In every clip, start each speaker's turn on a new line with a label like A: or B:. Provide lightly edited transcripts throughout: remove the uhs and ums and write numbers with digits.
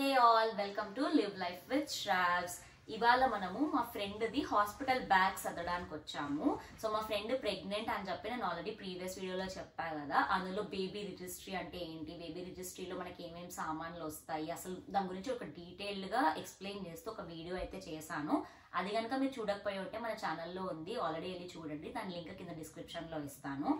A: Hey all, welcome to Live Life with Shravs. ఇవాళ మనము మా ఫ్రెండ్ ది హాస్పిటల్ బ్యాగ్స్ అద్దడానికి వచ్చాము. సో మా ఫ్రెండ్ ప్రెగ్నెంట్ అని చెప్పి నేను ఆల్రెడీ ప్రీవియస్ వీడియోలో చెప్పా కదా. అందులో బేబీ రిజిస్ట్రీ అంటే ఏంటి, బేబీ రిజిస్ట్రీలో మనకి ఏమేమి సామాన్లు వస్తాయి, అసలు దాని గురించి ఒక డీటెయిల్డ్ గా ఎక్స్ప్లెయిన్ చేస్తూ ఒక వీడియో అయితే చేశాను. అది కనుక మీరు చూడకపోయి ఉంటే మన ఛానల్లో ఉంది, ఆల్రెడీ వెళ్ళి చూడండి. దాని లింక్ కింద డిస్క్రిప్షన్ లో ఇస్తాను.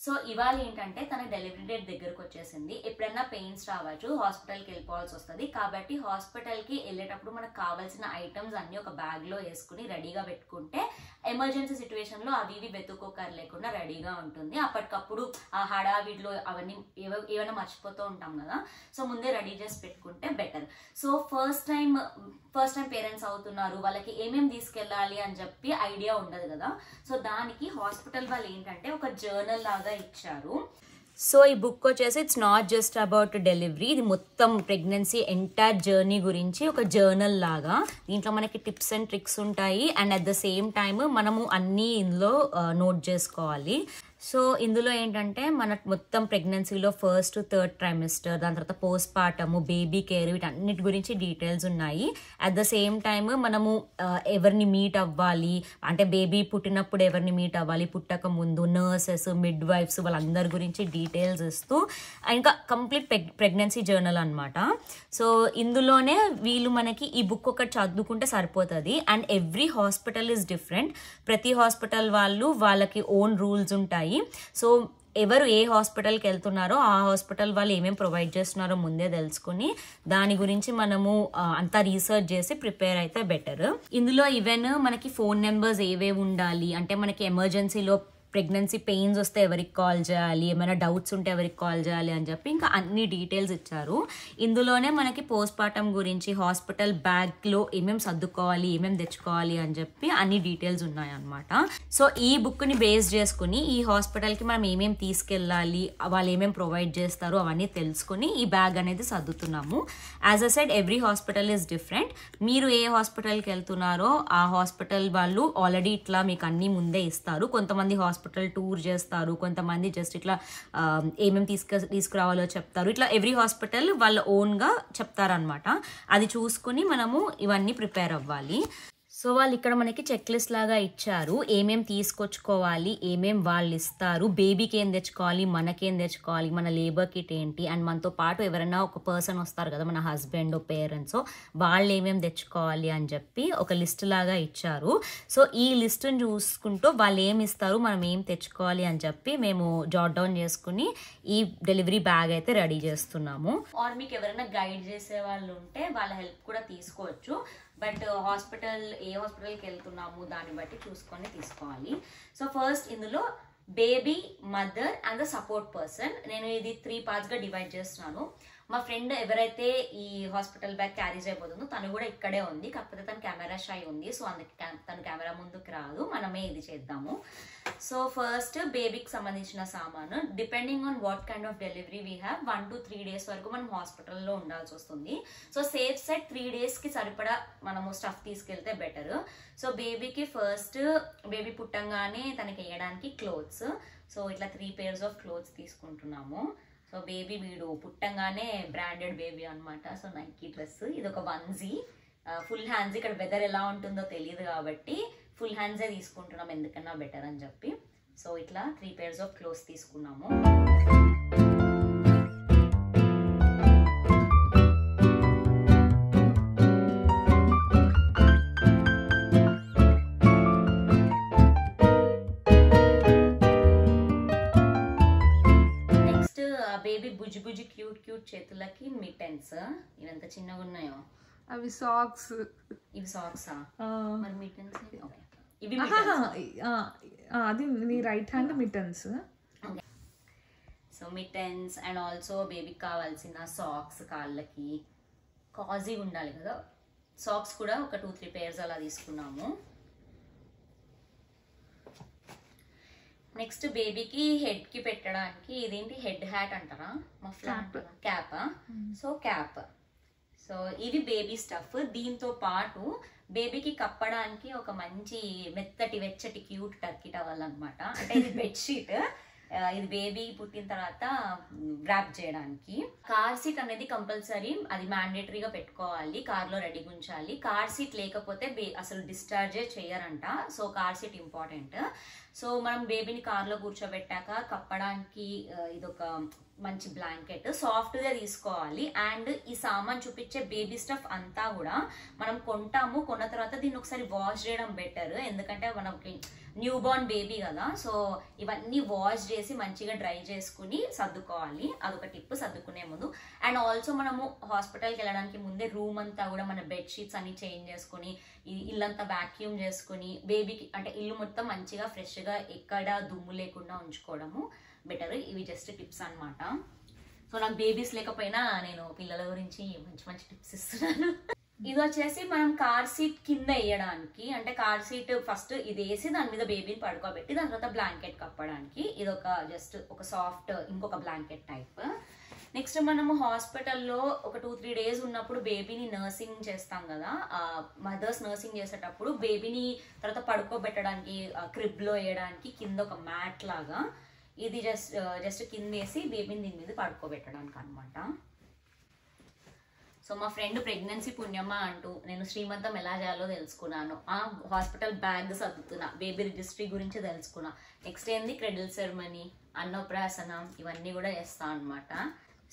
A: సో ఇవాళ ఏంటంటే తన డెలివరీ డేట్ దగ్గరకు వచ్చేసింది. ఎప్పుడైనా పెయిన్స్ రావచ్చు, హాస్పిటల్కి వెళ్ళిపోవాల్సి వస్తుంది. కాబట్టి హాస్పిటల్కి వెళ్ళేటప్పుడు మనకు కావాల్సిన ఐటమ్స్ అన్ని ఒక బ్యాగ్ లో వేసుకుని రెడీగా పెట్టుకుంటే ఎమర్జెన్సీ సిచ్యువేషన్ లో అవి ఇవి వెతుక్కోకర్ లేకుండా రెడీగా ఉంటుంది. అప్పటికప్పుడు ఆ హడావిడిలో అవన్నీ ఏమైనా మర్చిపోతూ ఉంటాం కదా. సో ముందే రెడీ చేసి పెట్టుకుంటే better. So first time parents అవుతున్నారు, వాళ్ళకి ఏమేమి తీసుకెళ్ళాలి అని చెప్పి ఐడియా ఉండదు కదా. సో దానికి హాస్పిటల్ వాళ్ళు ఏంటంటే ఒక జర్నల్ లాగా ఇచ్చారు. సో ఈ బుక్ వచ్చేసి it's not just about delivery, ఇది మొత్తం ప్రెగ్నెన్సీ ఎంటైర్ జర్నీ గురించి ఒక జర్నల్ లాగా. దీంట్లో మనకి టిప్స్ అండ్ ట్రిక్స్ ఉంటాయి and at the same time మనము అన్ని ఇందులో నోట్ చేసుకోవాలి. సో ఇందులో ఏంటంటే మన మొత్తం ప్రెగ్నెన్సీలో ఫస్ట్ థర్డ్ ట్రైమిస్టర్, దాని తర్వాత పోస్ట్ పార్టము, బేబీ కేర్, వీటన్నిటి గురించి డీటెయిల్స్ ఉన్నాయి. అట్ ద సేమ్ టైమ్ మనము ఎవరిని మీట్ అవ్వాలి అంటే బేబీ పుట్టినప్పుడు ఎవరిని మీట్ అవ్వాలి, పుట్టక ముందు నర్సెస్, మిడ్ వైఫ్స్ వాళ్ళందరి గురించి డీటెయిల్స్ ఇస్తూ ఇంకా కంప్లీట్ ప్రెగ్నెన్సీ జర్నల్ అనమాట. సో ఇందులోనే వీళ్ళు మనకి ఈ బుక్ ఒకటి చదువుకుంటే సరిపోతుంది. And every hospital is different. ప్రతి హాస్పిటల్ వాళ్ళకి ఓన్ రూల్స్ ఉంటాయి. సో ఎవరు ఏ హాస్పిటల్కి వెళ్తున్నారో ఆ హాస్పిటల్ వాళ్ళు ఏమేమి ప్రొవైడ్ చేస్తున్నారో ముందే తెలుసుకుని దాని గురించి మనము అంతా రీసెర్చ్ చేసి ప్రిపేర్ అయితే బెటర్. ఇందులో ఈవెన్ మనకి ఫోన్ నెంబర్స్ ఏవేవి ఉండాలి అంటే మనకి ఎమర్జెన్సీలో ప్రెగ్నెన్సీ పెయిన్స్ వస్తే ఎవరికి కాల్ చేయాలి, ఏమైనా డౌట్స్ ఉంటే ఎవరికి కాల్ చేయాలి అని చెప్పి ఇంకా అన్ని డీటెయిల్స్ ఇచ్చారు. ఇందులోనే మనకి పోస్ట్ పార్టం గురించి హాస్పిటల్ బ్యాగ్లో ఏమేమి సర్దుకోవాలి, ఏమేమి తెచ్చుకోవాలి అని చెప్పి అన్ని డీటెయిల్స్ ఉన్నాయన్నమాట. సో ఈ బుక్ని బేస్ చేసుకుని ఈ హాస్పిటల్కి మనం ఏమేమి తీసుకెళ్ళాలి, వాళ్ళు ఏమేమి ప్రొవైడ్ చేస్తారు అవన్నీ తెలుసుకుని ఈ బ్యాగ్ అనేది సర్దుతున్నాము. As I said every hospital is different. మీరు ఏ హాస్పిటల్కి వెళ్తున్నారో ఆ హాస్పిటల్ వాళ్ళు ఆల్రెడీ ఇట్లా మీకు అన్ని ముందే ఇస్తారు. కొంతమంది హాస్పిటల్ టూర్ చేస్తారు, కొంతమంది జస్ట్ ఇట్లా ఏమేమి తీసుకురావాలో చెప్తారు. ఇట్లా ఎవ్రీ హాస్పిటల్ వాళ్ళ ఓన్గా చెప్తారనమాట. అది చూసుకుని మనము ఇవన్నీ ప్రిపేర్ అవ్వాలి. సో వాళ్ళు ఇక్కడ మనకి చెక్ లిస్ట్ లాగా ఇచ్చారు, ఏమేమి తీసుకొచ్చుకోవాలి, ఏమేమి వాళ్ళు ఇస్తారు, బేబీకి ఏం తెచ్చుకోవాలి, మనకేం తెచ్చుకోవాలి, మన లేబర్ కిట్ ఏంటి, అండ్ మనతో పాటు ఎవరైనా ఒక పర్సన్ వస్తారు కదా మన హస్బెండ్ పేరెంట్స్, వాళ్ళు ఏమేమి తెచ్చుకోవాలి అని చెప్పి ఒక లిస్ట్ లాగా ఇచ్చారు. సో ఈ లిస్ట్ని చూసుకుంటూ వాళ్ళు ఏమి ఇస్తారు, మనం ఏం తెచ్చుకోవాలి అని చెప్పి మేము జాట్ డౌన్ చేసుకుని ఈ డెలివరీ బ్యాగ్ అయితే రెడీ చేస్తున్నాము. ఆర్ మీకు ఎవరైనా గైడ్ చేసే వాళ్ళు ఉంటే వాళ్ళ హెల్ప్ కూడా తీసుకోవచ్చు. బట్ ఏ హాస్పిటల్కి వెళ్తున్నాము దాన్ని బట్టి చూసుకొని తీసుకోవాలి. సో ఫస్ట్ ఇందులో baby, mother and the support person, నేను ఇది 3 పార్ట్స్గా డివైడ్ చేస్తున్నాను. మా ఫ్రెండ్ ఎవరైతే ఈ హాస్పిటల్ బ్యాగ్ క్యారీ చేయబోతుందో తను కూడా ఇక్కడే ఉంది, కాకపోతే తను కెమెరా షై ఉంది. సో అందుకే తను కెమెరా ముందుకు రాదు, మనమే ఇది చేద్దాము. సో ఫస్ట్ బేబీకి సంబంధించిన సామాను, depending on what kind of delivery we have 1 to 3 days వరకు మనం హాస్పిటల్లో ఉండాల్సి వస్తుంది. సో సేఫ్ సైడ్ 3 daysకి సరిపడా మనము స్టఫ్ తీసుకెళ్తే బెటర్. సో బేబీకి ఫస్ట్ బేబీ పుట్టంగానే తనకి వేయడానికి క్లోత్స్. సో ఇట్లా 3 pairs ఆఫ్ క్లోత్స్ తీసుకుంటున్నాము. సో బేబీ వీడు పుట్టంగానే బ్రాండెడ్ బేబీ అనమాట. సో నైకీ డ్రెస్, ఇది ఒక వన్జీ, ఫుల్ హ్యాండ్స్. ఇక్కడ వెదర్ ఎలా ఉంటుందో తెలియదు కాబట్టి ఫుల్ హ్యాండ్సే తీసుకుంటున్నాం, ఎందుకన్నా బెటర్ అని చెప్పి. సో ఇట్లా 3 pairs ఆఫ్ క్లోత్స్ తీసుకున్నాము. బేబీ బుజ్జి క్యూట్ చేతులకి మిటెన్స్. ఇవి ఎంత చిన్నగా ఉన్నాయో.
B: అవి సాక్స్.
A: ఇవి సాక్సా? మరి మిటెన్స్ ఓకే. ఇవి
B: అది నీ right hand mittens.
A: Okay. So mittens and also బేబీకి కావాల్సిన సాక్స్, కాళ్ళకి కాజీగా ఉండాలి కదా. సాక్స్ కూడా ఒక 2-3 pairs అలా తీసుకున్నాము. నెక్స్ట్ బేబీకి హెడ్ కి పెట్టడానికి ఇదేంటి, హెడ్ హ్యాట్ అంటారా, muffler cap. So cap. So ఇది బేబీ స్టఫ్. దీంతో పాటు బేబీకి కప్పడానికి ఒక మంచి మెత్తటి వెచ్చటి క్యూట్ టర్కీ టవల్ అనమాట. అంటే ఇది బెడ్షీట్. ఇది బేబీ పుట్టిన తర్వాత ర్యాప్ చేయడానికి. కార్ సీట్ అనేది కంపల్సరీ, అది మ్యాండేటరీగా పెట్టుకోవాలి, కార్లో రెడీగా ఉంచాలి. కార్ సీట్ లేకపోతే అసలు డిశ్చార్జే చేయరంట. So car seat important. So మనం బేబీని కార్లో కూర్చోబెట్టాక కప్పడానికి ఇదొక మంచి బ్లాంకెట్ సాఫ్ట్గా తీసుకోవాలి. అండ్ ఈ సామాన్ చూపించే బేబీ స్టఫ్ అంతా కూడా మనం కొంటాము, కొన్న తర్వాత దీన్ని ఒకసారి వాష్ చేయడం బెటర్. ఎందుకంటే మనకి న్యూ బోర్న్ బేబీ కదా, సో ఇవన్నీ వాష్ చేసి మంచిగా డ్రై చేసుకుని సర్దుకోవాలి. అదొక టిప్ సర్దుకునే ముందు. అండ్ ఆల్సో మనము హాస్పిటల్కి వెళ్ళడానికి ముందే రూమ్ అంతా కూడా మన బెడ్షీట్స్ అన్ని చేంజ్ చేసుకుని ఇల్లంతా వ్యాక్యూమ్ చేసుకుని బేబీకి అంటే ఇల్లు మొత్తం మంచిగా ఫ్రెష్గా ఎక్కడ దుమ్ము లేకుండా ఉంచుకోవడము బెటర్. ఇవి జస్ట్ టిప్స్ అన్నమాట. సో నాకు బేబీస్ లేకపోయినా నేను పిల్లల గురించి మంచి మంచి టిప్స్ ఇస్తున్నాను. ఇది వచ్చేసి మనం కార్ సీట్ కింద వేయడానికి, అంటే కార్ సీట్ ఫస్ట్ ఇది వేసి దాని మీద బేబీని పడుకోబెట్టి దాని తర్వాత బ్లాంకెట్ కప్పడానికి. ఇది ఒక జస్ట్ ఒక సాఫ్ట్ ఇంకొక బ్లాంకెట్ టైప్. నెక్స్ట్ మనము హాస్పిటల్లో ఒక 2-3 డేస్ ఉన్నప్పుడు బేబీని నర్సింగ్ చేస్తాం కదా, మదర్స్ నర్సింగ్ చేసేటప్పుడు బేబీని తర్వాత పడుకోబెట్టడానికి క్రిబ్లో వేయడానికి కింద ఒక మ్యాట్ లాగా ఇది జస్ట్ కింద వేసి బేబీని దీని మీద పడుకోబెట్టడానికి అనమాట. సో మా ఫ్రెండ్ ప్రెగ్నెన్సీ పుణ్యమా అంటూ నేను శ్రీమంతం ఎలా చేయాలో తెలుసుకున్నాను. ఆ హాస్పిటల్ బ్యాగ్ సర్దుతున్నా, బేబీ రిజిస్ట్రీ గురించి తెలుసుకున్నా. నెక్స్ట్ ఏంది క్రెడిల్ సెరమనీ, అన్నప్రాసనం, ఇవన్నీ కూడా చేస్తా అనమాట.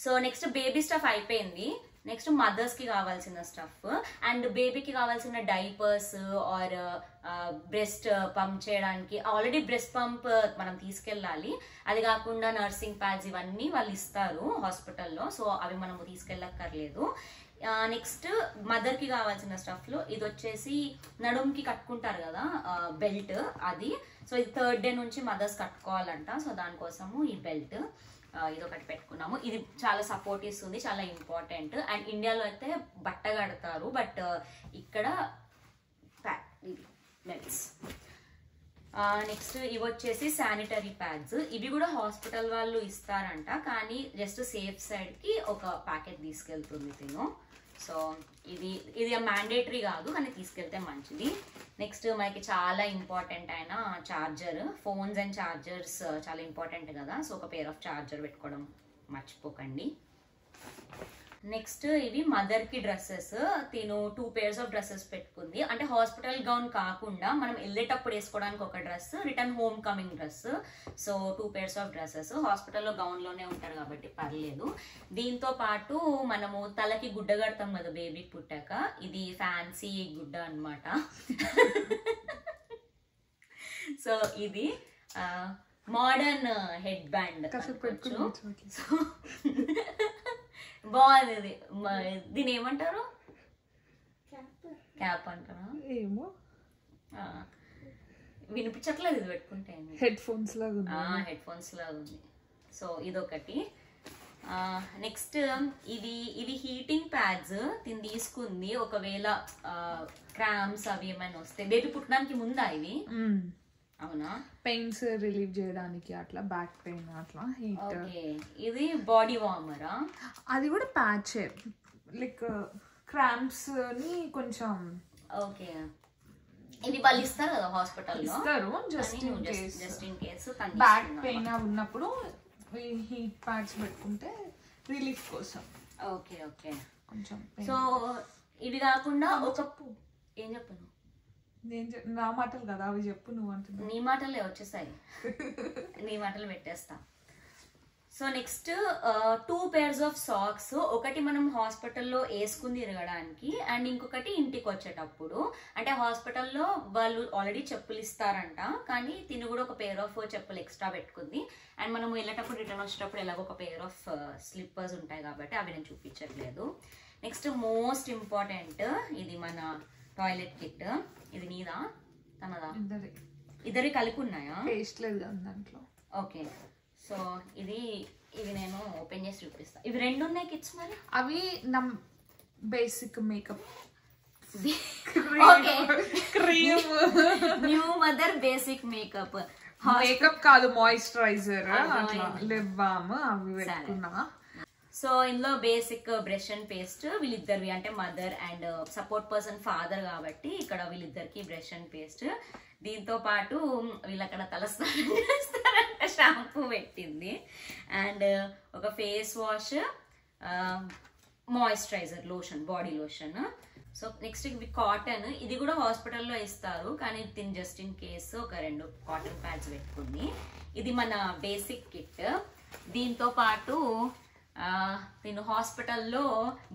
A: సో నెక్స్ట్ బేబీ స్టఫ్ అయిపోయింది. నెక్స్ట్ మదర్స్ కి కావాల్సిన స్టఫ్ అండ్ బేబీకి కావాల్సిన డైపర్స్ ఆర్ బ్రెస్ట్ పంప్ చేయడానికి ఆల్రెడీ బ్రెస్ట్ పంప్ మనం తీసుకెళ్ళాలి. అది కాకుండా నర్సింగ్ ప్యాడ్స్ ఇవన్నీ వాళ్ళు ఇస్తారు హాస్పిటల్లో, సో అవి మనము తీసుకెళ్ళక్కర్లేదు. నెక్స్ట్ మదర్ కి కావాల్సిన స్టఫ్ లో ఇది వచ్చేసి నడుముకి కట్టుకుంటారు కదా బెల్ట్, అది. సో ఇది 3rd డే నుంచి మదర్స్ కట్టుకోవాలంట. సో దానికోసము ఈ బెల్ట్ ఇదొకటి పెట్టుకున్నాము. ఇది చాలా సపోర్ట్ ఇస్తుంది, చాలా ఇంపార్టెంట్. అండ్ ఇండియాలో అయితే బట్ట కడతారు, బట్ ఇక్కడ నెక్స్ట్ ఇవి వచ్చేసి శానిటరీ ప్యాడ్స్. ఇవి కూడా హాస్పిటల్ వాళ్ళు ఇస్తారంట, కానీ జస్ట్ సేఫ్ సైడ్ కి ఒక ప్యాకెట్ తీసుకెళ్తుంది తిను. సో ఇది మ్యాండేటరీ కాదు, కానీ తీసుకెళ్తే మంచిది. నెక్స్ట్ మనకి చాలా ఇంపార్టెంట్ అయిన చార్జర్, ఫోన్స్ అండ్ చార్జర్స్ చాలా ఇంపార్టెంట్ కదా, సో ఒక పేర్ ఆఫ్ చార్జర్ పెట్టుకోవడం మర్చిపోకండి. నెక్స్ట్ ఇవి మదర్ కి డ్రెస్సెస్. తిను 2 pairs ఆఫ్ డ్రెస్సెస్ పెట్టుకుంది. అంటే హాస్పిటల్ గౌన్ కాకుండా మనం వెళ్ళేటప్పుడు వేసుకోవడానికి ఒక dress, return home coming dress. So 2 pairs of dresses. హాస్పిటల్లో గౌన్ లోనే ఉంటారు కాబట్టి పర్లేదు. దీంతో పాటు మనము తలకి గుడ్డ కడతాం కదా బేబీకి పుట్టాక, ఇది ఫ్యాన్సీ గుడ్డ అన్నమాట. సో ఇది మోడర్న్ హెడ్ బ్యాండ్ బాగుంది. దీని ఏమంటారు? క్యాప్ అంటారా?
B: ఏమో
A: వినిపించట్లేదు ఇది పెట్టుకుంటే.
B: హెడ్ ఫోన్స్ లాగా
A: ఉంది. సో ఇదొకటి. నెక్స్ట్ ఇవి హీటింగ్ ప్యాడ్స్ తిని తీసుకుంది. ఒకవేళ క్రామ్స్ అవి ఏమైనా వస్తే బేబీ పుట్టడానికి ముందా ఇవి? అవునా?
B: పెయిన్స్ రిలీవ్ చేయడానికి, అట్లా బ్యాక్ పెయిన్ అట్లా హీట్.
A: ఇది బాడీ వార్మరా?
B: అది కూడా ప్యాచ్, లైక్ క్రాంప్స్ ని కొంచెం.
A: ఓకే, ఇవి వాళ్ళు ఇస్తారు కదా హాస్పిటల్లో,
B: ఇస్తారు just
A: in case
B: back pain ఉన్నప్పుడు హీట్ ప్యాడ్స్ పెట్టుకుంటే రిలీఫ్ కోసం.
A: ఓకే ఓకే
B: కొంచెం.
A: సో ఇవి కాకుండా ఒక ఏం చెప్పను,
B: నా మాటలు కదా అవి చెప్పు, నువ్వు అంటున్నా.
A: నీ మాటలే వచ్చేసాయి, నీ మాటలు పెట్టేస్తా. So next 2 pairs of socks. ఒకటి మనం హాస్పిటల్లో వేసుకుని తిరగడానికి అండ్ ఇంకొకటి ఇంటికి వచ్చేటప్పుడు. అంటే హాస్పిటల్లో వాళ్ళు ఆల్రెడీ చెప్పులు ఇస్తారంట, కానీ తిని కూడా ఒక పేర్ ఆఫ్ చెప్పులు ఎక్స్ట్రా పెట్టుకుంది. అండ్ మనం వెళ్ళేటప్పుడు రిటర్న్ వచ్చేటప్పుడు ఎలాగో ఒక పేర్ ఆఫ్ స్లిప్పర్స్ ఉంటాయి కాబట్టి అవి నేను చూపించట్లేదు. నెక్స్ట్ మోస్ట్ ఇంపార్టెంట్ ఇది మన టాయిలెట్ కిట్. ఇది నీదా తనదా? ఇద్దరి కలిపి ఉన్నాయా?
B: పేస్ట్ లేదు దాంట్లో.
A: ఓకే, సో ఇవి నేను ఓపెన్ చేసి చూపిస్తా. ఇవి 2 ఉన్నాయి కిట్స్. మరి
B: అవి నా basic makeup
A: cream, new mother basic makeup
B: కాదు, మాయిశ్చరైజర్, లిప్ బామ్ అవి పెట్టుకున్నా.
A: సో ఇందులో బేసిక్ బ్రష్ అండ్ పేస్ట్ వీళ్ళిద్దరివి, అంటే mother and support person father కాబట్టి ఇక్కడ వీళ్ళిద్దరికి బ్రష్ అండ్ పేస్ట్. దీంతో పాటు వీళ్ళు అక్కడ తలస్నానం చేస్తారంటే షాంపూ పెట్టింది, అండ్ ఒక face wash, moisturiser, lotion, body lotion. So next ఇవి కాటన్, ఇది కూడా హాస్పిటల్లో ఇస్తారు కానీ దీని జస్ట్ ఇన్ కేసు ఒక 2 కాటన్ ప్యాడ్స్ పెట్టుకుంది. ఇది మన బేసిక్ కిట్. దీంతో పాటు నేను హాస్పిటల్లో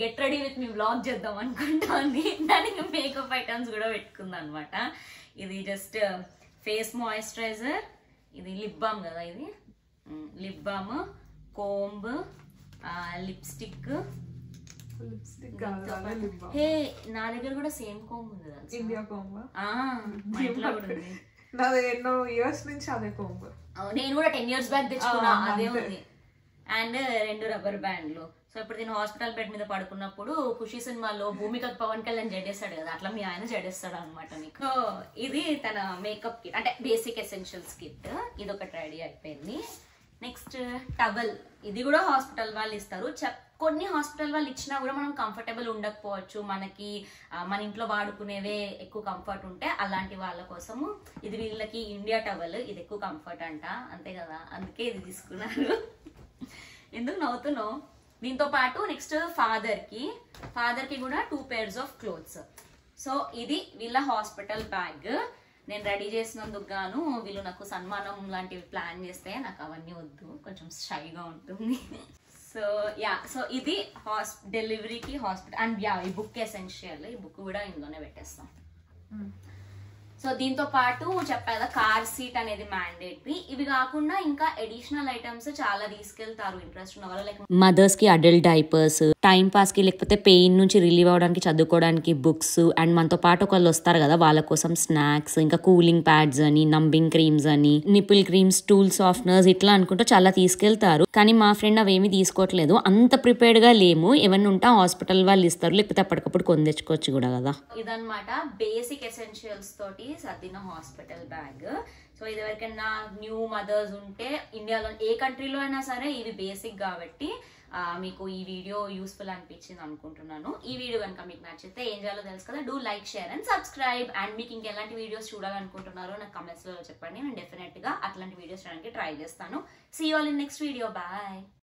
A: get ready with me vlog చేద్దాం అనుకుంటుంది, దానికి మేకప్ ఐటమ్స్ కూడా పెట్టుకుంది అనమాట. ఇది జస్ట్ ఫేస్ మాయిశ్చరైజర్, ఇది లిప్ బామ్ కదా, ఇది లిప్ బామ్, కోంబ్, లిప్స్టిక్. హే నా దగ్గర కూడా సేమ్ కోంబ్ ఉంది,
B: ఇండియా కోంబ్
A: ఎన్నో
B: ఇయర్స్ నుంచి అదే కోంబ్.
A: నేను కూడా 10 years బ్యాక్ తెచ్చుకున్నా, అదే ఉంది. అండ్ 2 రబ్బర్ బ్యాండ్లు. సో ఇప్పుడు నేను హాస్పిటల్ బెడ్ మీద పడుకున్నప్పుడు ఖుషి సినిమాలో భూమిక పవన్ కళ్యాణ్ జడేస్తాడు కదా, అట్లా మీ ఆయన జడేస్తాడు అనమాట నీకు. ఇది తన మేకప్ కిట్, అంటే బేసిక్ ఎసెన్షియల్స్ కిట్. ఇది ఒకటి రెడీ అయిపోయింది. నెక్స్ట్ టవల్, ఇది కూడా హాస్పిటల్ వాళ్ళు ఇస్తారు. కొన్ని హాస్పిటల్ వాళ్ళు ఇచ్చినా కూడా మనం కంఫర్టబుల్ ఉండకపోవచ్చు, మనకి మన ఇంట్లో వాడుకునేవే ఎక్కువ కంఫర్ట్ ఉంటే అలాంటి వాళ్ళ కోసము ఇది వీళ్ళకి ఇండియా టవల్, ఇది ఎక్కువ కంఫర్ట్ అంట, అంతే కదా, అందుకే ఇది తీసుకున్నారు. ఎందుకు నవ్వుతున్నావు? దీంతో పాటు నెక్స్ట్ ఫాదర్ కి కూడా 2 pairs ఆఫ్ క్లోత్స్. సో ఇది వీళ్ళ హాస్పిటల్ బ్యాగ్. నేను రెడీ చేసినందుకు గాను వీళ్ళు నాకు సన్మానం లాంటివి ప్లాన్ చేస్తే నాకు అవన్నీ వద్దు, కొంచెం షైగా ఉంటుంది. సో సో ఇది డెలివరీకి హాస్పిటల్. అండ్ ఈ బుక్ ఎసెన్షియల్, ఈ బుక్ కూడా ఇందులోనే పెట్టేస్తాం. సో దీంతో పాటు చెప్పా కదా కార్ సీట్ అనేది మ్యాండేటరీ. ఇవి కాకుండా ఇంకా అడిషనల్ ఐటమ్స్ చాలా తీసుకెళ్తారు ఇంట్రెస్ట్ ఉన్న వాళ్ళు, లైక్
C: మదర్స్ కి అడల్ట్ డైపర్స్, టైం పాస్ కి లేకపోతే పెయిన్ నుంచి రిలీవ్ అవడానికి చదువుకోవడానికి బుక్స్, అండ్ మనతో పాటు ఒకళ్ళు వస్తారు కదా వాళ్ళ కోసం స్నాక్స్, ఇంకా కూలింగ్ ప్యాడ్స్ అని, నంబింగ్ క్రీమ్స్ అని, నిపుల్ క్రీమ్స్, టూల్ సాఫ్ట్నర్స్ ఇట్లా అనుకుంటూ చాలా తీసుకెళ్తారు. కానీ మా ఫ్రెండ్ అవేమి తీసుకోవట్లేదు, అంత ప్రిపేర్డ్ గా లేము. ఏమన్నా ఉంటే హాస్పిటల్ వాళ్ళు ఇస్తారు, లేకపోతే అప్పటికప్పుడు కొని తెచ్చుకోవచ్చు కూడా కదా.
A: ఇదన్నమాట బేసిక్ ఎసెన్షియల్స్ తోటి సర్దిన హాస్పిటల్ బ్యాగ్. సో ఇది ఎవరికైనా న్యూ మదర్స్ ఉంటే ఇండియాలో ఏ కంట్రీలో అయినా సరే ఇది బేసిక్ కాబట్టి మీకు ఈ వీడియో యూస్ఫుల్ అనిపించింది అనుకుంటున్నాను. ఈ వీడియో కనుక మీకు నచ్చితే ఏం చేయాలో తెలుసు కదా, do like, share and subscribe. And మీకు ఇంకెలాంటి వీడియోస్ చూడాలనుకుంటున్నారో నాకు కమెంట్స్ లో చెప్పండి, నేను డెఫినెట్ గా అట్లాంటి వీడియోస్ చేయడానికి ట్రై చేస్తాను. See you all in next video. Bye.